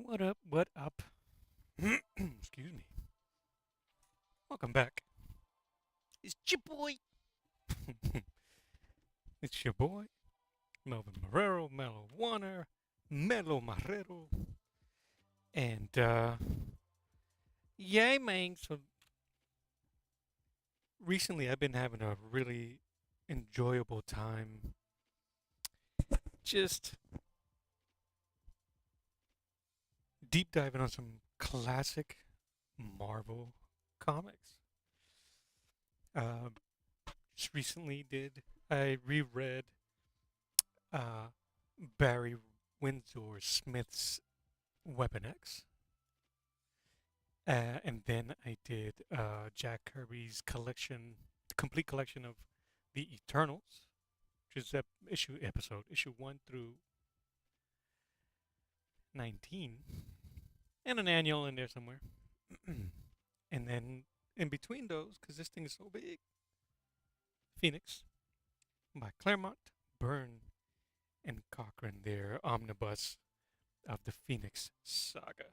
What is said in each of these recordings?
What up? What up? Excuse me. Welcome back. It's your boy. It's your boy, Melvin Marrero, Mellow Warner, Melo Marrero. And, yeah, man. So recently I've been having a really enjoyable time just deep diving on some classic Marvel comics. Uh, just recently I reread uh, Barry Windsor Smith's Weapon X. And then I did Jack Kirby's collection, complete collection of the Eternals, which is issue 1 through 19, and an annual in there somewhere. And then in between those, because this thing is so big, Phoenix by Claremont, Byrne, and Cochran, their omnibus of the Phoenix Saga.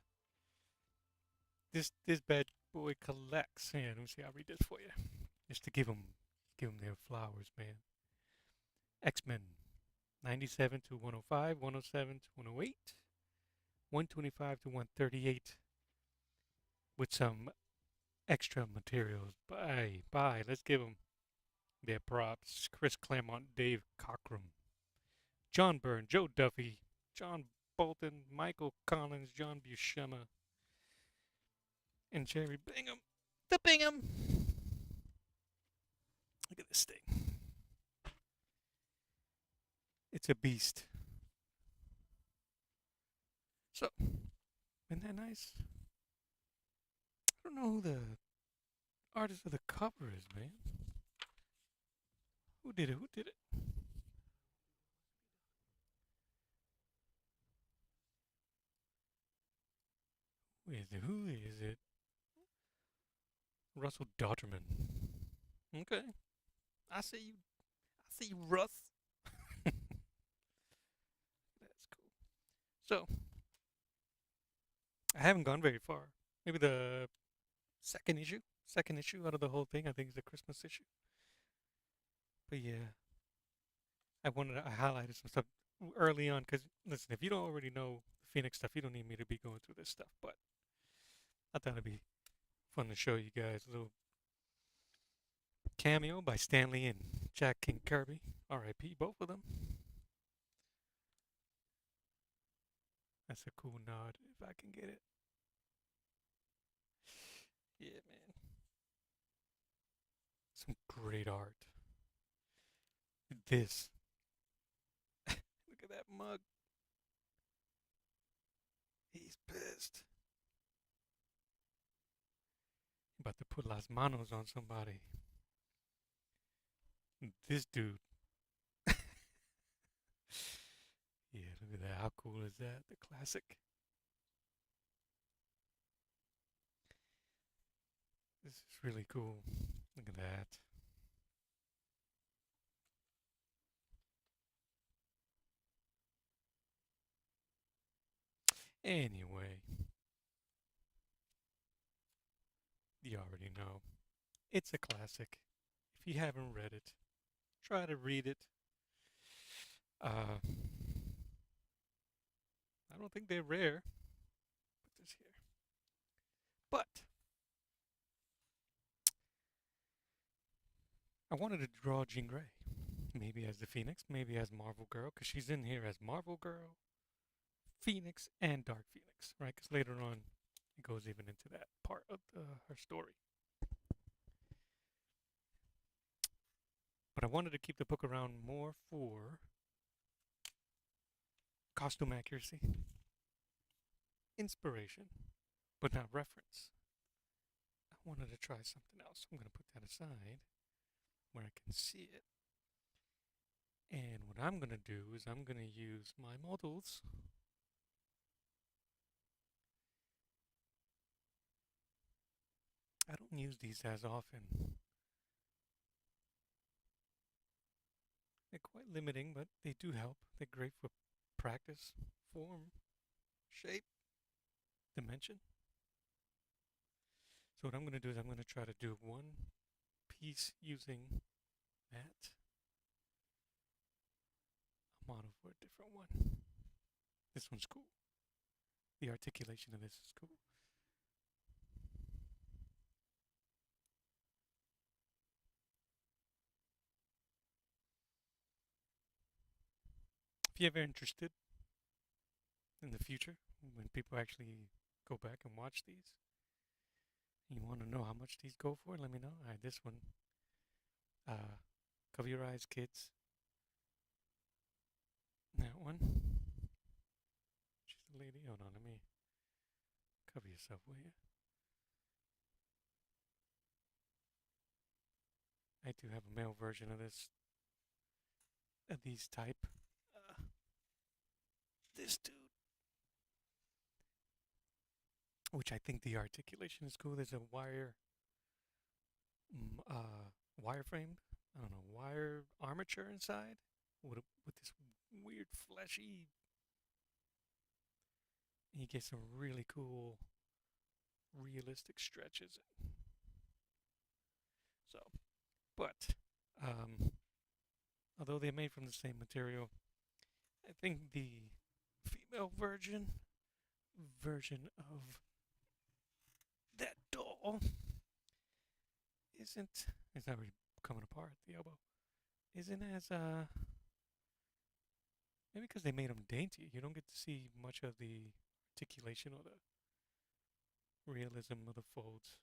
This bad boy collects. Yeah, let me see. I'll read this for you, just to give them their flowers, man. X-Men, 97 to 105, 107 to 108, 125 to 138, with some extra materials. Bye. Let's give them their props. Chris Claremont, Dave Cockrum, John Byrne, Joe Duffy, John Bolton, Michael Collins, John Buscema, and Jerry Bingham. The Bingham! Look at this thing. It's a beast. So, isn't that nice? I don't know who the artist of the cover is, man. Who did it? Who is it? Russell Dodgerman. Okay. I see you. Russ. That's cool. So, I haven't gone very far. Maybe the second issue? Second issue out of the whole thing, I think, is the Christmas issue. But yeah, I highlighted some stuff early on because, listen, if you don't already know the Phoenix stuff, you don't need me to be going through this stuff. But I thought it'd be fun to show you guys a little cameo by Stanley and Jack King Kirby. R.I.P. both of them. That's a cool nod if I can get it. Yeah, man. Some great art. This. Look at that mug. He's pissed. About to put las manos on somebody. This dude. Yeah, look at that. How cool is that? The classic. This is really cool. Look at that. Anyway, you already know. It's a classic. If you haven't read it, try to read it. I don't think they're rare. Put this here. But I wanted to draw Jean Grey. Maybe as the Phoenix, maybe as Marvel Girl, because she's in here as Marvel Girl, Phoenix, and Dark Phoenix, right? Because later on, it goes even into that part of her story. But I wanted to keep the book around more for costume accuracy, inspiration, but not reference. I wanted to try something else. I'm going to put that aside where I can see it. And what I'm going to do is I'm going to use my models I don't use these as often. They're quite limiting, but they do help. They're great for practice, form, shape. dimension. So what I'm going to do is I'm going to try to do one piece using that model for a different one. This one's cool. The articulation of this is cool. If you're ever interested in the future, when people actually go back and watch these, and you want to know how much these go for, let me know. All right, this one, cover your eyes, kids. That one. She's a lady. Hold on, let me cover yourself, will you? I do have a male version of this, of these type. This dude, which I think the articulation is cool. There's a wireframe. I don't know, wire armature inside with this weird fleshy. You get some really cool, realistic stretches. So, but although they're made from the same material, I think the female version of that doll isn't. It's not really coming apart at the elbow. Isn't as maybe because they made them dainty. You don't get to see much of the articulation or the realism of the folds.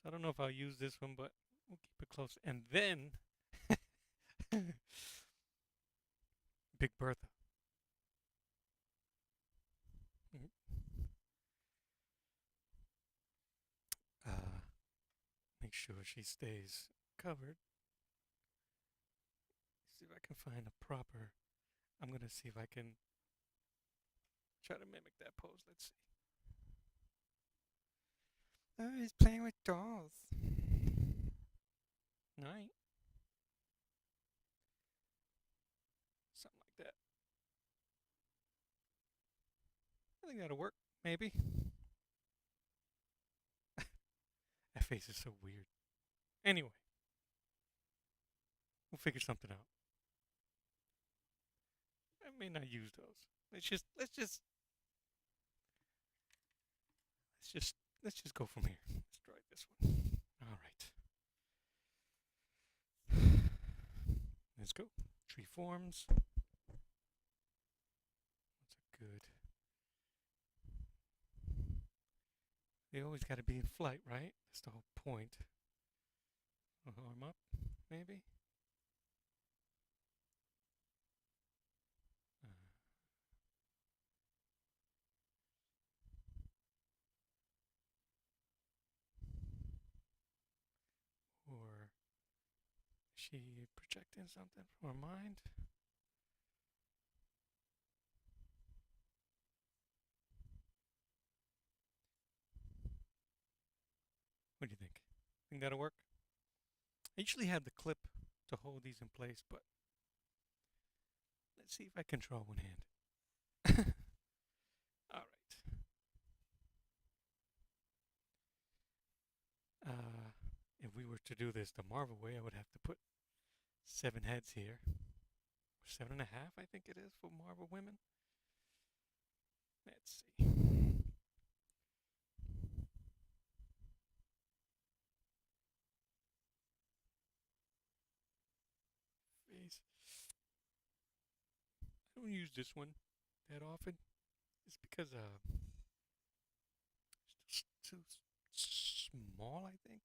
So I don't know if I'll use this one, but we'll keep it close. And then Big Bertha. Make sure she stays covered. See if I can find a proper. I'm gonna see if I can try to mimic that pose. Let's see. Oh, he's playing with dolls. Night. Something like that. I think that'll work. Maybe. That face is so weird. Anyway, we'll figure something out. I may not use those. Let's just go from here. Let's try this one. All right. Let's go. Tree forms. That's a good. They always got to be in flight, right? That's the whole point. Arm up, maybe. Or is she projecting something from her mind? What do you think? Think that'll work? I usually have the clip to hold these in place, but let's see if I can draw one hand. All right. If we were to do this the Marvel way, I would have to put 7 heads here. 7.5, I think it is, for Marvel women. Let's see. Face. I don't use this one that often. It's because it's too small, I think.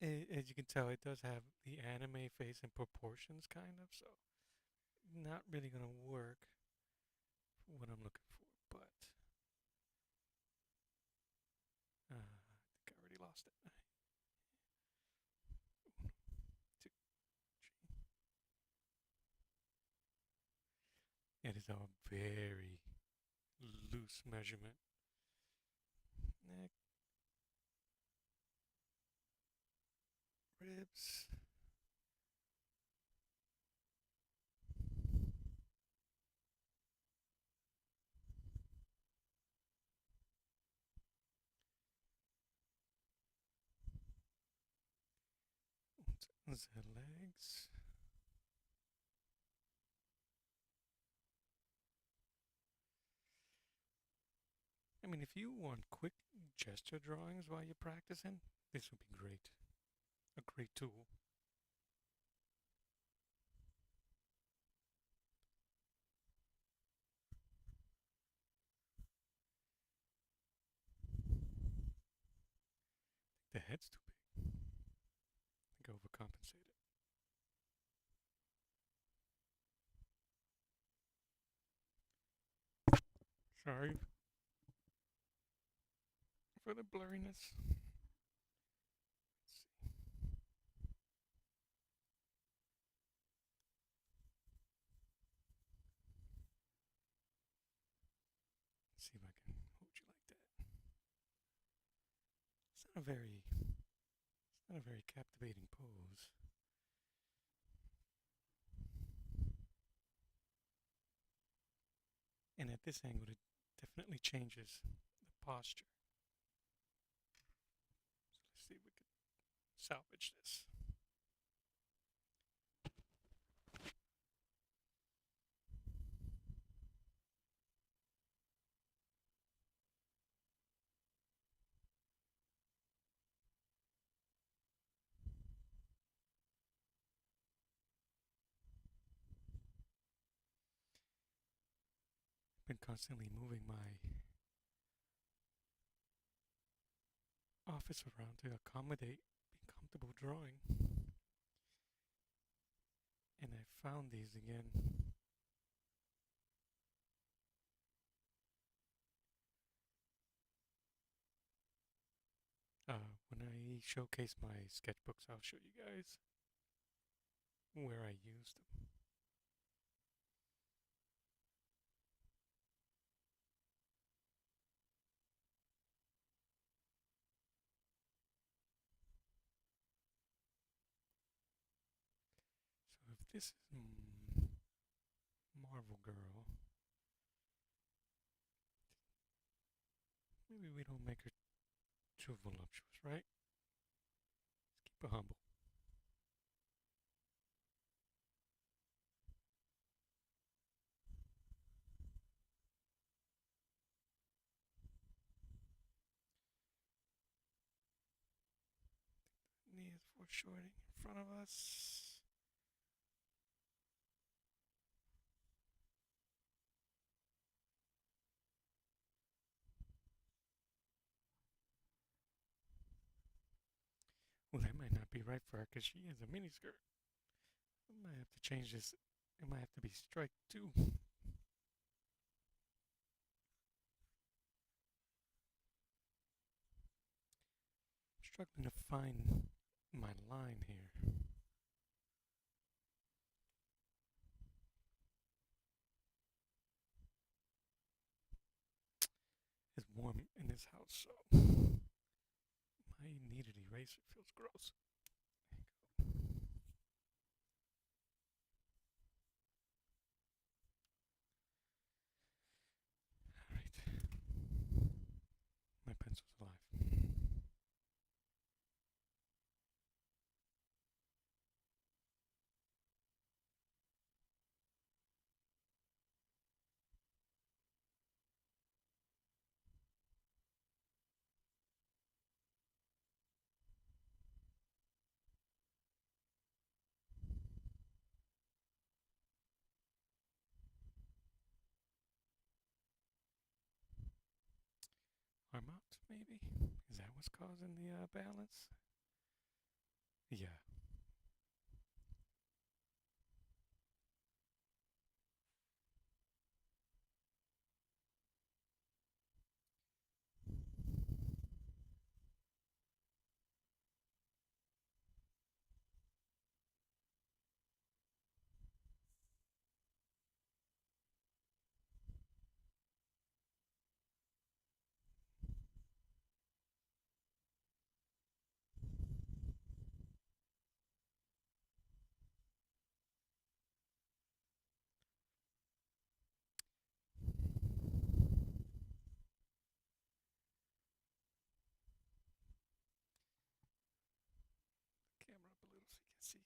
As you can tell, it does have the anime face and proportions, kind of, so not really gonna work for what I'm looking for, but I think I already lost it. 1, 2, 3. It is a very loose measurement. Neck, ribs. The legs. I mean, if you want quick gesture drawings while you're practicing, this would be great. A great tool. The head's too big. I think I overcompensated. Sorry for the blurriness. Let's see if I can hold you like that. It's not a very captivating pose. And at this angle, it definitely changes the posture. So let's see if we can salvage this. I've been constantly moving my office around to accommodate being comfortable drawing. And I found these again. When I showcase my sketchbooks, I'll show you guys where I used them. So if this is Marvel Girl, maybe we don't make her too voluptuous, right? Let's keep her humble. Knees foreshortening in front of us. Well, that might not be right for her because she has a miniskirt. I might have to change this. It might have to be strike 2. Struggling to find my line here. It's warm in this house, so my needed eraser feels gross. Alright. My pencil's alive. Arm out, maybe? Is that what's causing the balance? Yeah. See,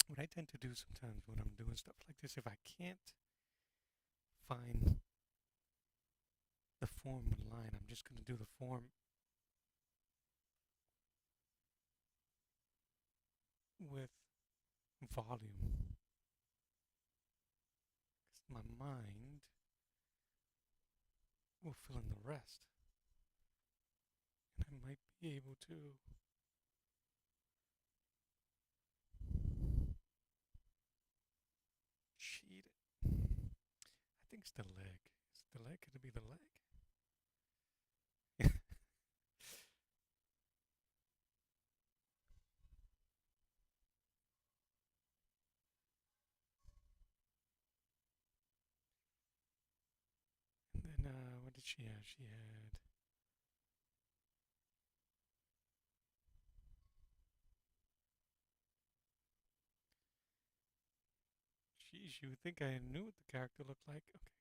what I tend to do sometimes when I'm doing stuff like this, if I can't find the form online, I'm just going to do the form with volume. Because my mind will fill in the rest. And I might be able to cheat it. I think it's the leg. Is it the leg? Could it be the leg? And then, what did she have? Sheesh, you would think I knew what the character looked like. Okay.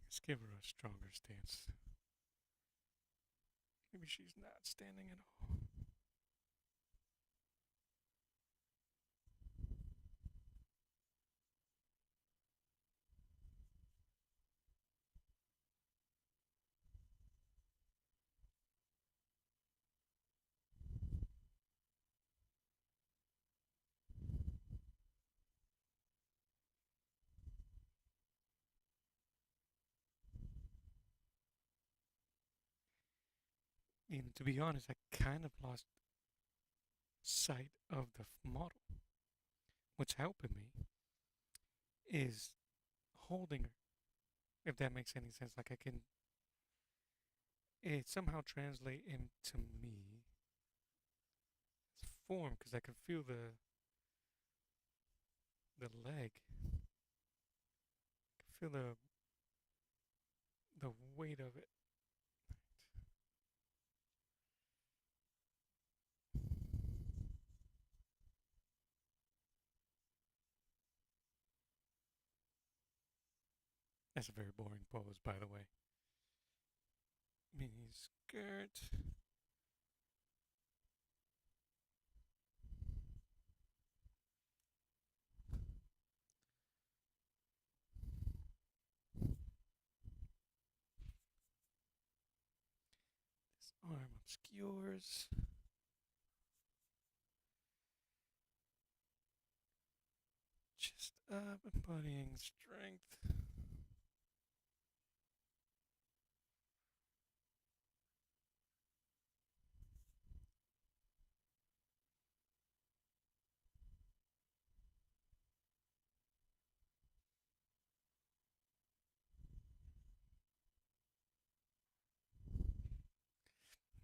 Let's give her a stronger stance. Maybe she's not standing at all. And to be honest, I kind of lost sight of the model. What's helping me is holding her, if that makes any sense. Like I can, it somehow translate into me form because I can feel the leg, I can feel the weight of it. That's a very boring pose, by the way. Mini skirt. This arm obscures. Chest up, embodying strength.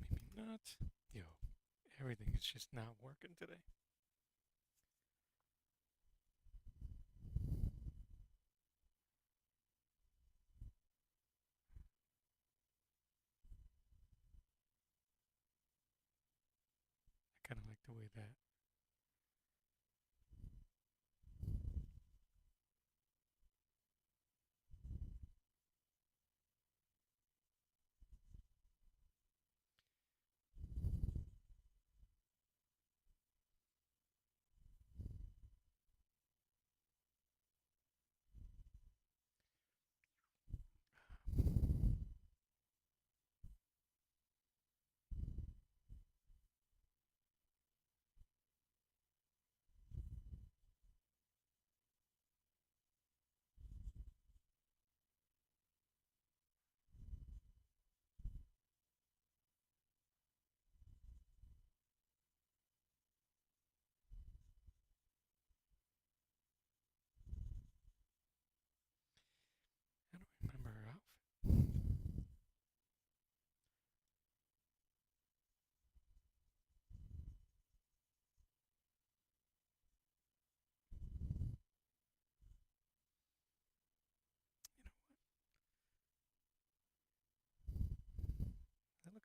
Maybe not. Yo, everything is just not working today. I kind of like the way that.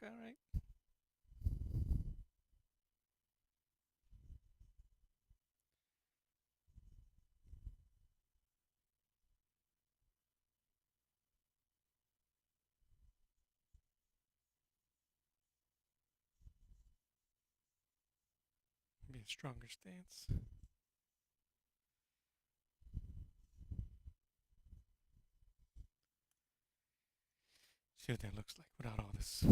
all right. Be a stronger stance. See what that looks like without all this.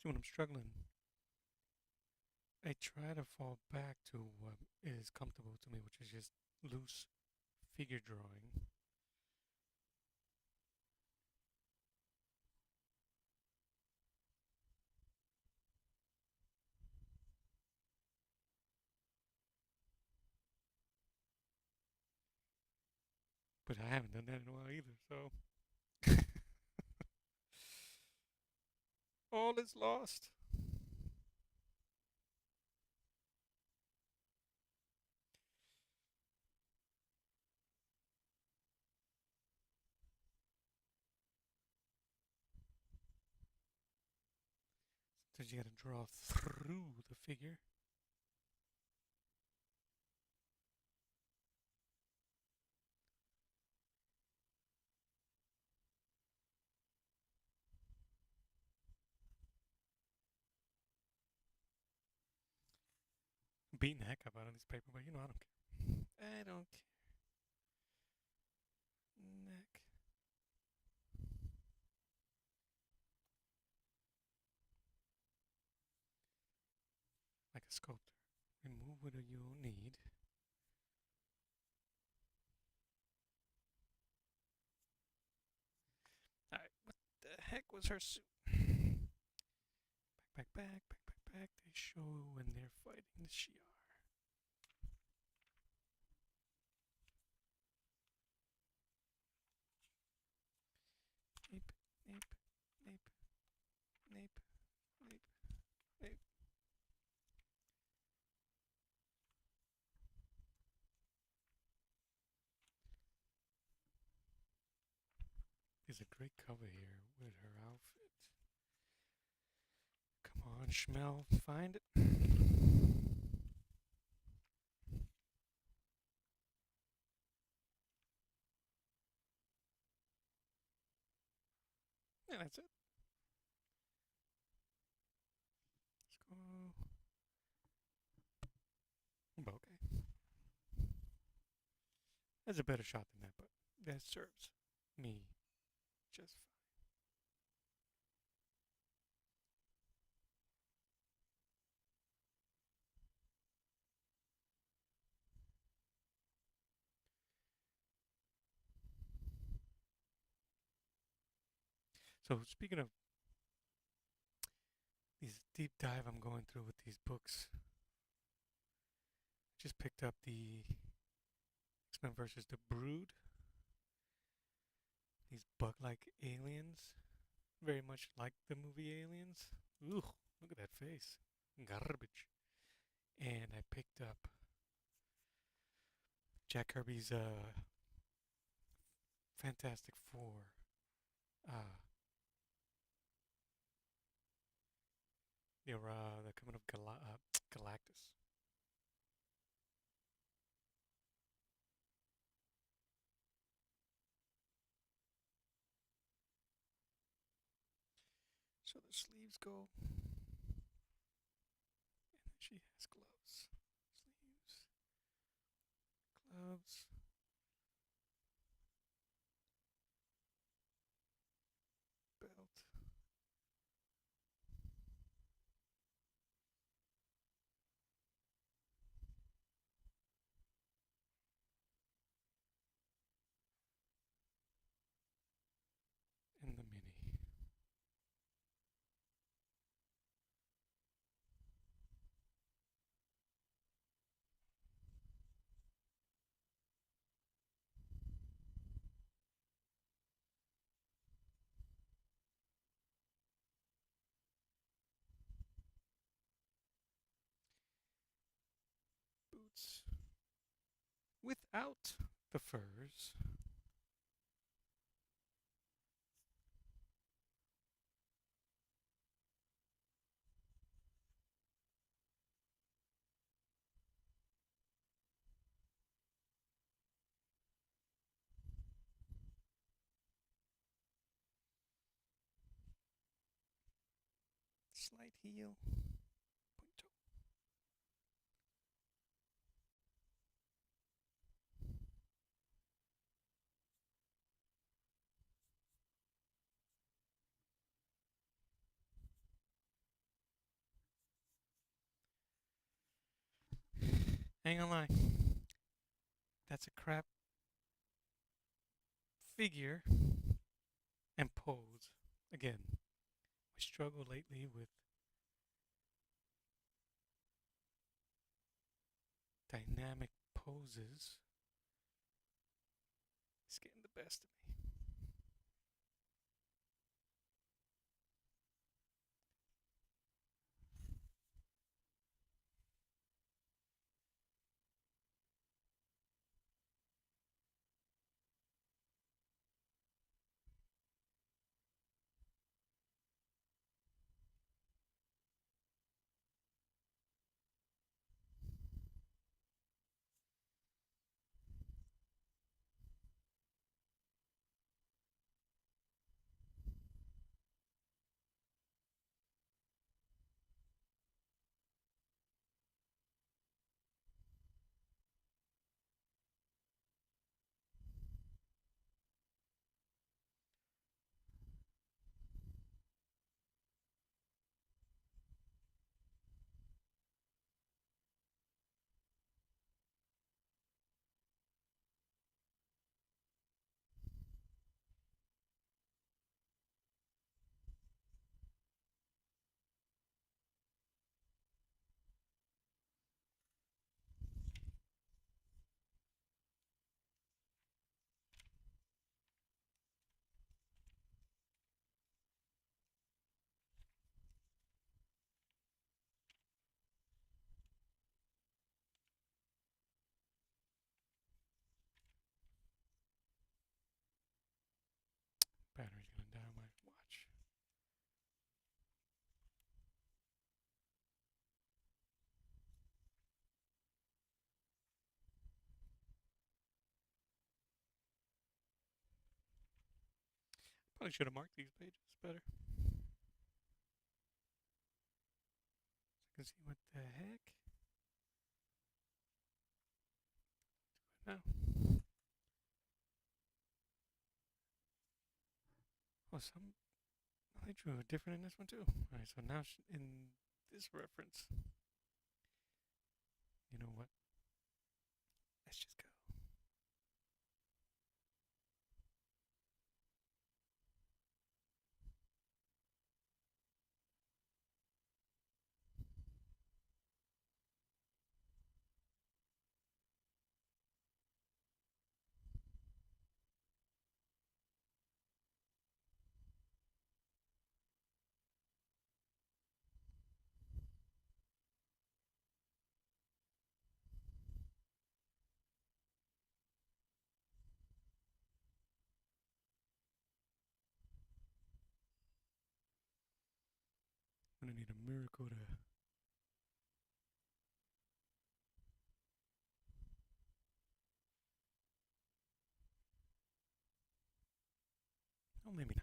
See when I'm struggling, I try to fall back to what is comfortable to me, which is just loose figure drawing. But I haven't done that in a while either, so all is lost. Sometimes you gotta draw through the figure. Beating the heck up out of this paper, but you know, I don't care. I don't care. Neck. Like a sculptor. Remove what you don't need. Alright, what the heck was her suit? Back. They show when they're fighting the Shi'ar. Nape, nape, nape, nape, nape, nape. There's a great cover here with her outfit. Come on, Schmel, find it. Yeah, that's it. Let's go. Okay. That's a better shot than that, but that serves me just fine. So speaking of these deep dive I'm going through with these books, just picked up the X-Men versus the Brood. These bug-like aliens, very much like the movie Aliens. Ooh, look at that face, garbage. And I picked up Jack Kirby's Fantastic Four. Uh, the coming of Galactus. So the sleeves go, and then she has gloves. Sleeves, gloves. without the furs. Slight heel. Point toe. Ain't gonna lie. That's a crap figure and pose. Again, we struggle lately with dynamic poses. It's getting the best of me. Battery's gonna die on my watch. Probably should have marked these pages better. So I can see what the heck. Do it now. Oh, I drew different in this one too. Alright, so now in this reference, you know what? Let's just go. I'm gonna need a miracle to. Oh, maybe not.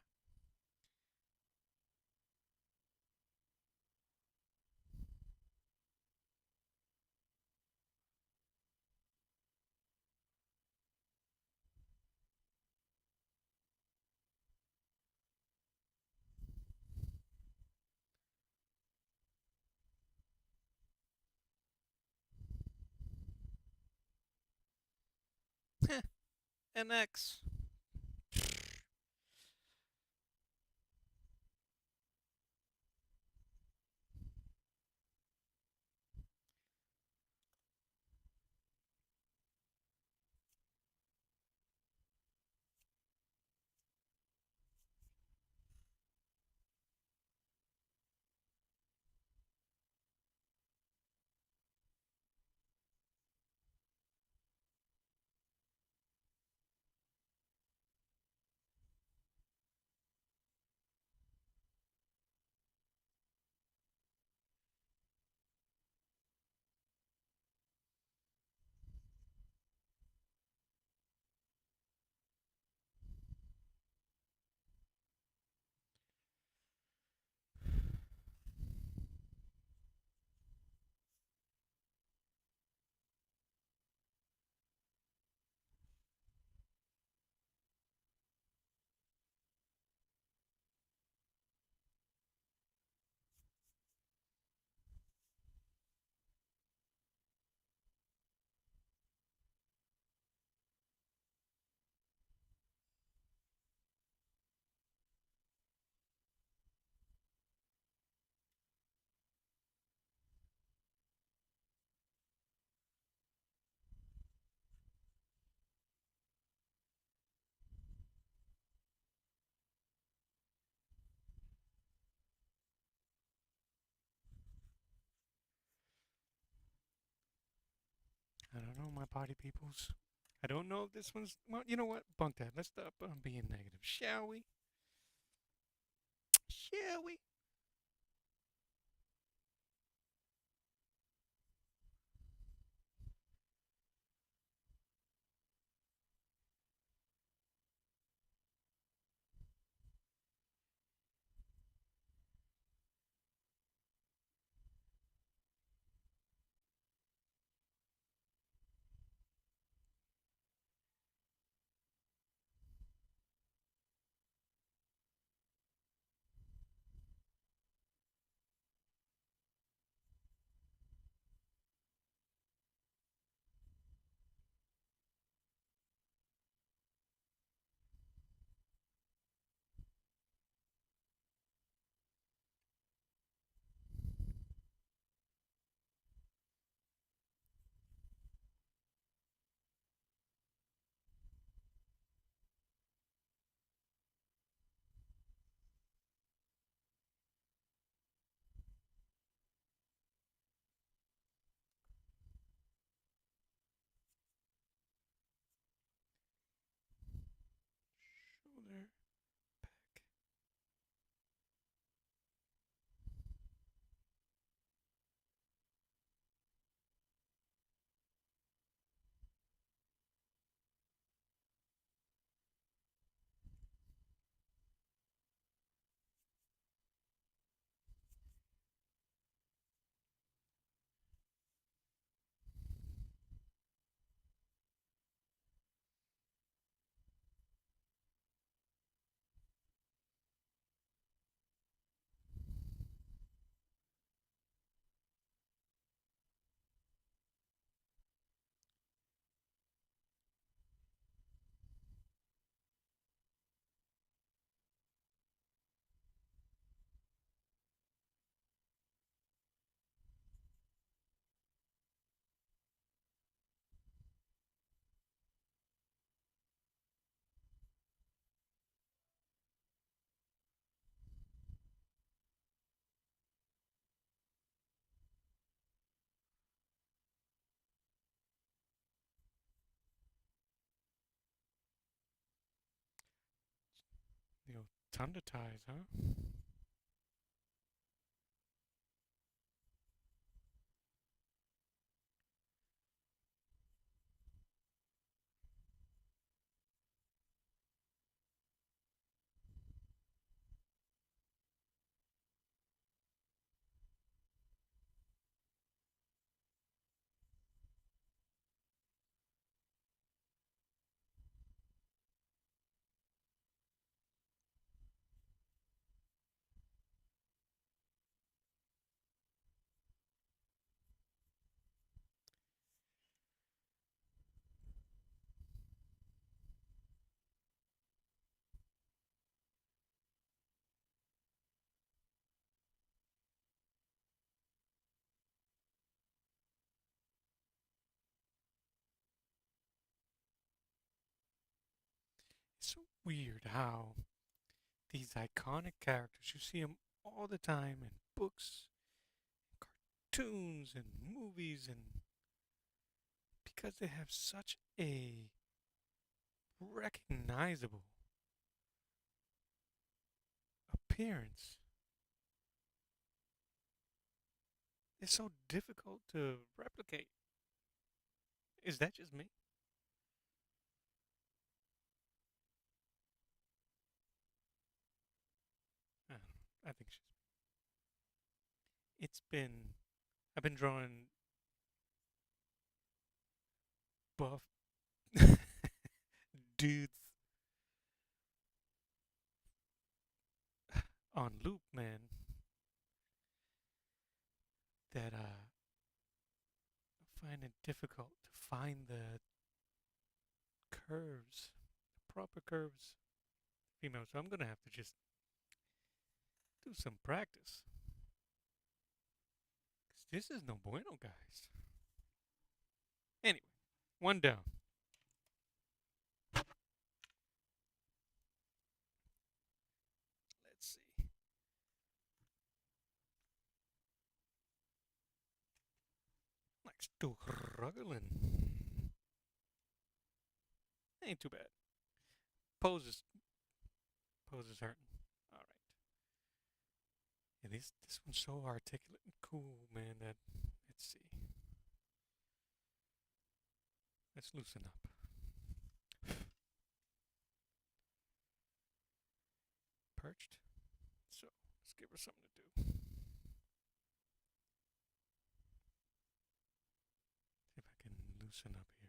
An X. don't know, my party peoples. I don't know if this one's. Well, you know what? Bunk that. Let's stop being negative, shall we? Shall we? Shoulder back. The old thunder ties, huh? It's so weird how these iconic characters, you see them all the time in books, cartoons, and movies, and because they have such a recognizable appearance, it's so difficult to replicate. Is that just me? I, don't know. I think it's been. I've been drawing buff dudes on loop, man. That I find it difficult to find the curves, the proper curves, female. So I'm gonna have to just do some practice. 'Cause this is no bueno, guys. Anyway, one down. Let's see. Like struggling. Ain't too bad. Pose is hurting. All right. Yeah, this one's so articulate and cool, man. That let's see. Let's loosen up. Perched. So let's give her something to do. See if I can loosen up here.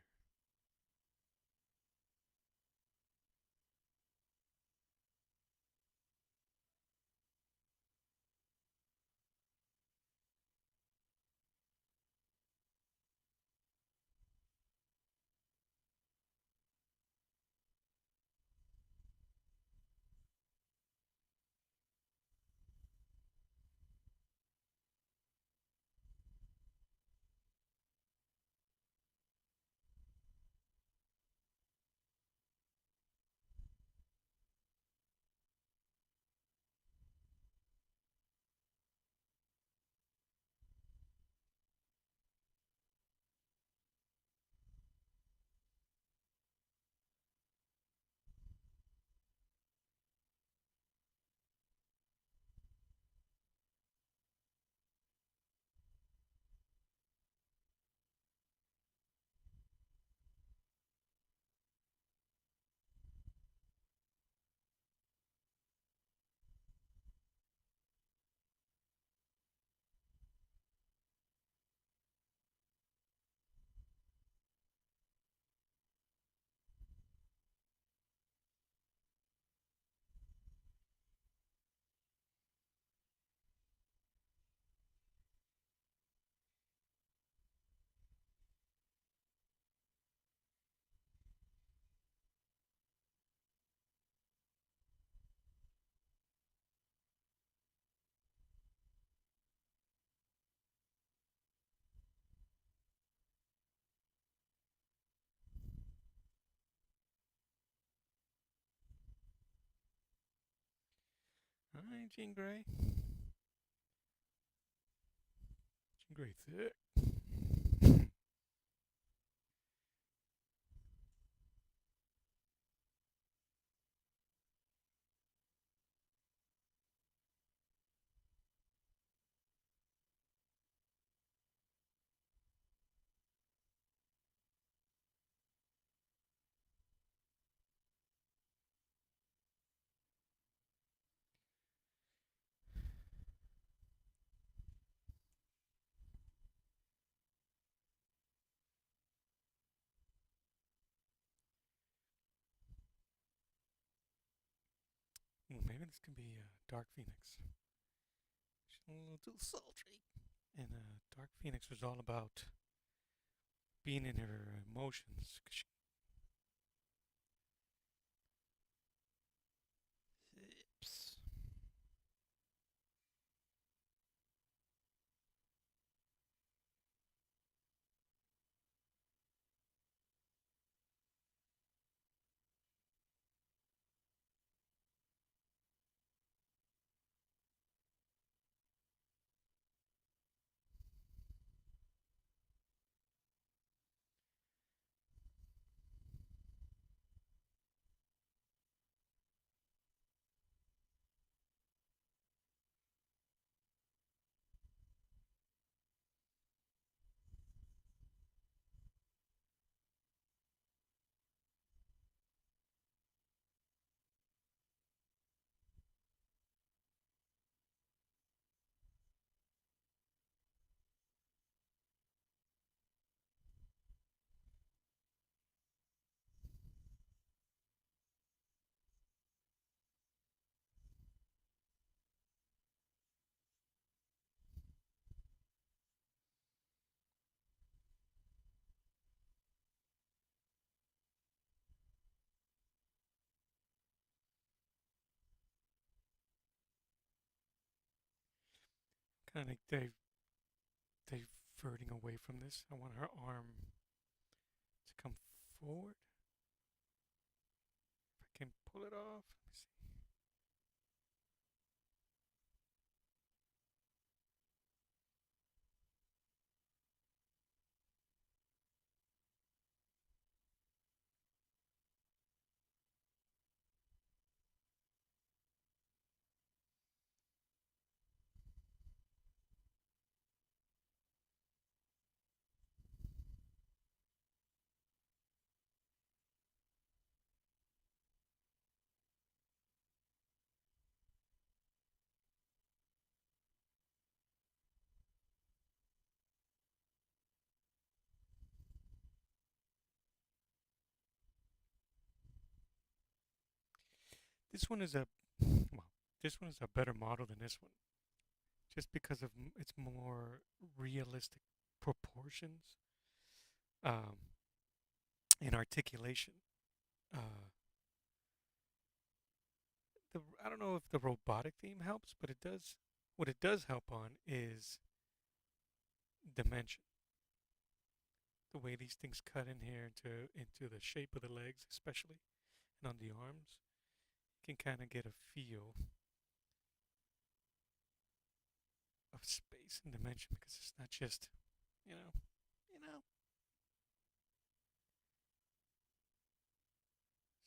All right, Jean Grey. Jean Grey thick. Ooh, maybe this can be Dark Phoenix. She's a little too sultry. And Dark Phoenix was all about being in her emotions. Zips. Kind of diverting away from this. I want her arm to come forward. If I can pull it off. Let me see. This one is a well, this one is a better model than this one, just because of its more realistic proportions um, and articulation. Uh, I don't know if the robotic theme helps, but it does. What it does help on is dimension. The way these things cut in here into the shape of the legs, especially, and on the arms, you can kind of get a feel of space and dimension because it's not just, you know, you know,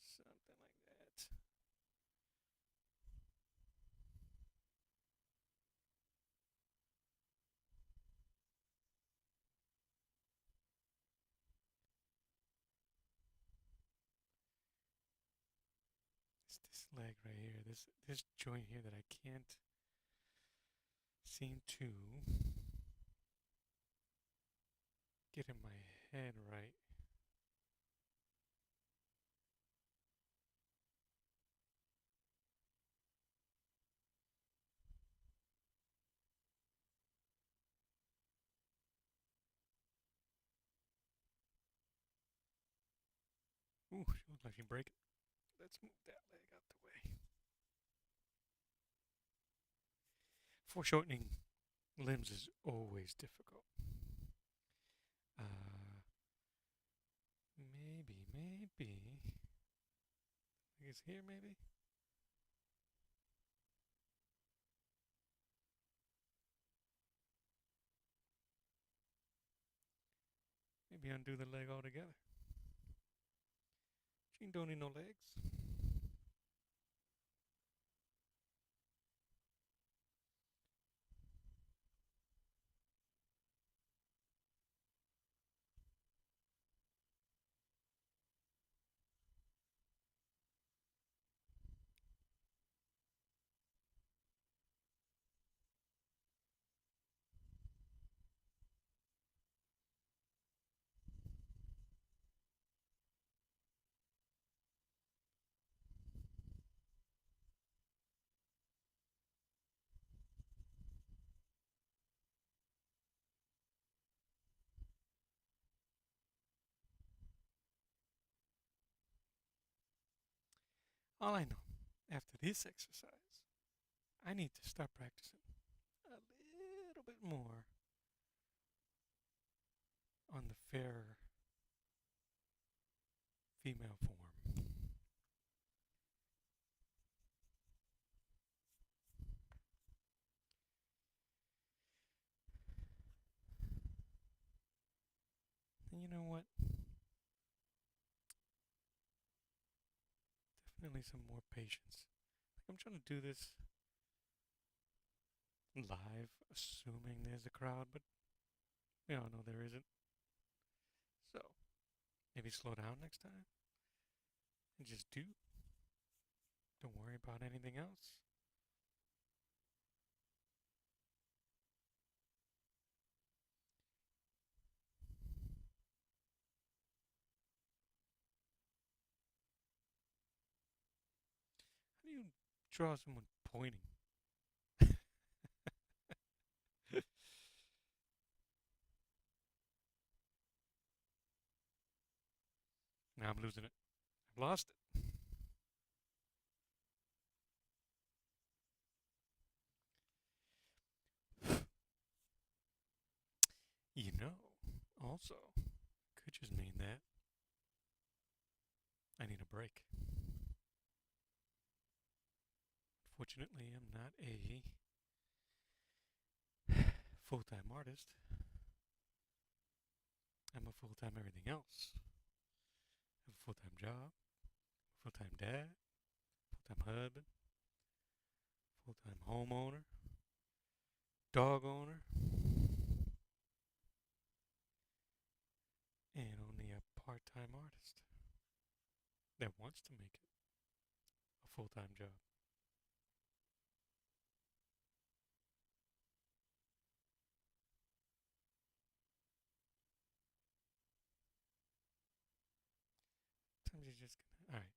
something like that. It's this leg right here, this joint here that I can't seem to get in my head right. Ooh, she looks like she break it. Let's move that leg out the way. Foreshortening limbs is always difficult. Uh, maybe. I guess here, maybe. Maybe undo the leg altogether. She don't need no legs. All I know, after this exercise, I need to start practicing a little bit more on the fair female form. And you know what? Definitely some more patience. Like I'm trying to do this live, assuming there's a crowd, but we all know there isn't. So maybe slow down next time and just do. Don't worry about anything else. How do you draw someone pointing? Now I'm losing it. I've lost it. You know, also, could just mean that I need a break. Fortunately, I'm not a full time artist. I'm a full time everything else. I have a full time job, full time dad, full time husband, full time homeowner, dog owner, and only a part time artist that wants to make it a full time job. Sometimes you're just gonna, alright,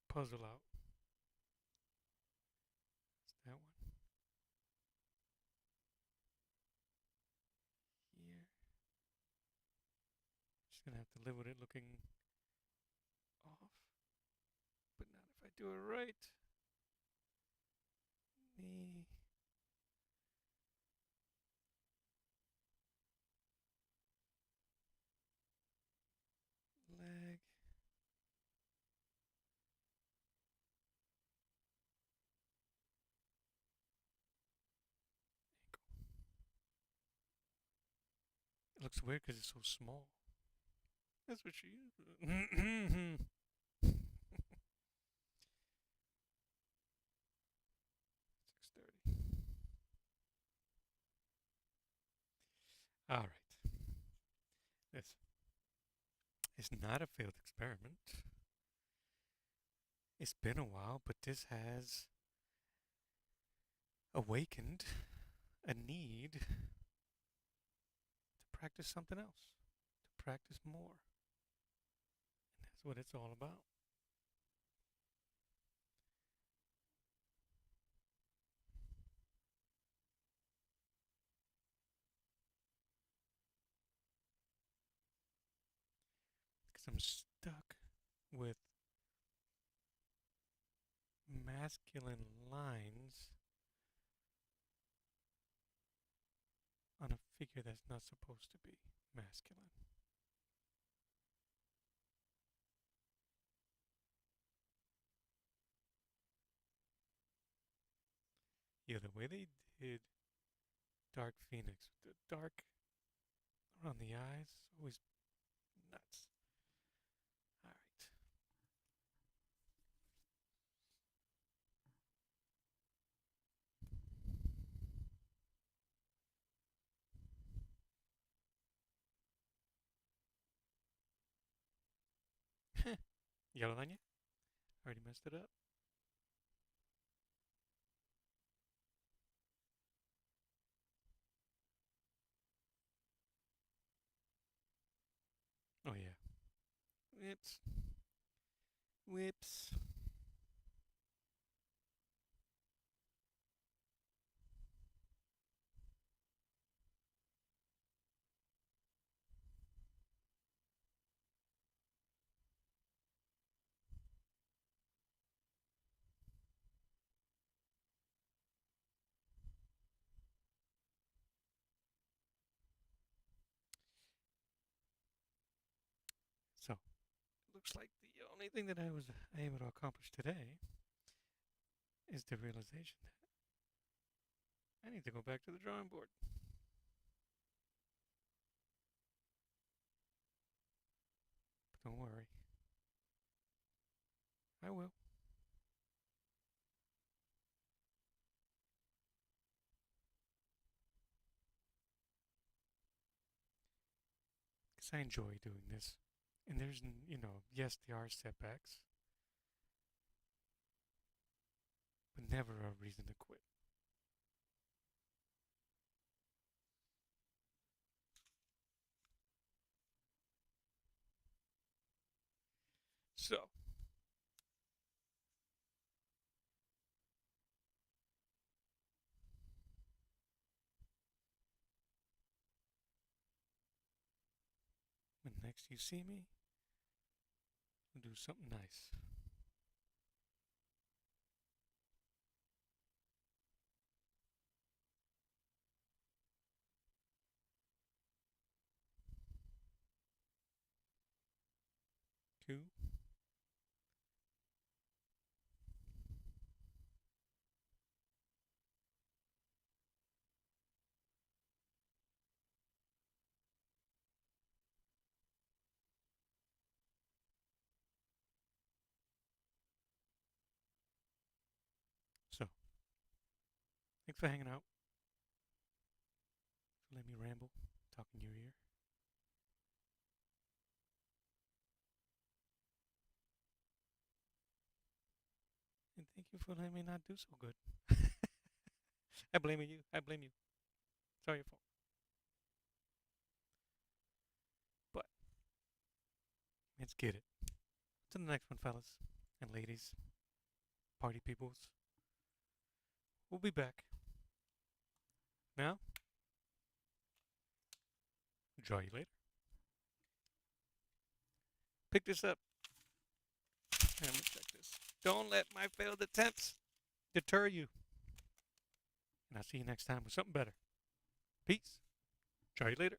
puzzle out. It's that one. Here. Just gonna have to live with it looking off. But not if I do it right. Knee. Leg. It looks weird because it's so small. That's what she used. 6:30. All right. This is not a failed experiment. It's been a while, but this has awakened a need to practice something else, to practice more. And that's what it's all about. Because I'm stuck with masculine lines on a figure that's not supposed to be masculine. Yeah, the way they did Dark Phoenix, the dark around the eyes, always nuts. All right. Yellow on you? Already messed it up. Oh yeah. Whips. Whips. So, looks like the only thing that I was able to accomplish today is the realization that I need to go back to the drawing board. But don't worry. I will. Because I enjoy doing this. And there's, yes, there are setbacks, but never a reason to quit. So, when next you see me, we'll do something nice. Two. So, thanks for hanging out. For letting me ramble, talk in your ear. And thank you for letting me not do so good. I blame you. I blame you. It's all your fault. But let's get it. To the next one, fellas. and ladies, party peoples. We'll be back. Now, draw you later. Pick this up. Let me check this. Don't let my failed attempts deter you. And I'll see you next time with something better. Peace. Draw you later.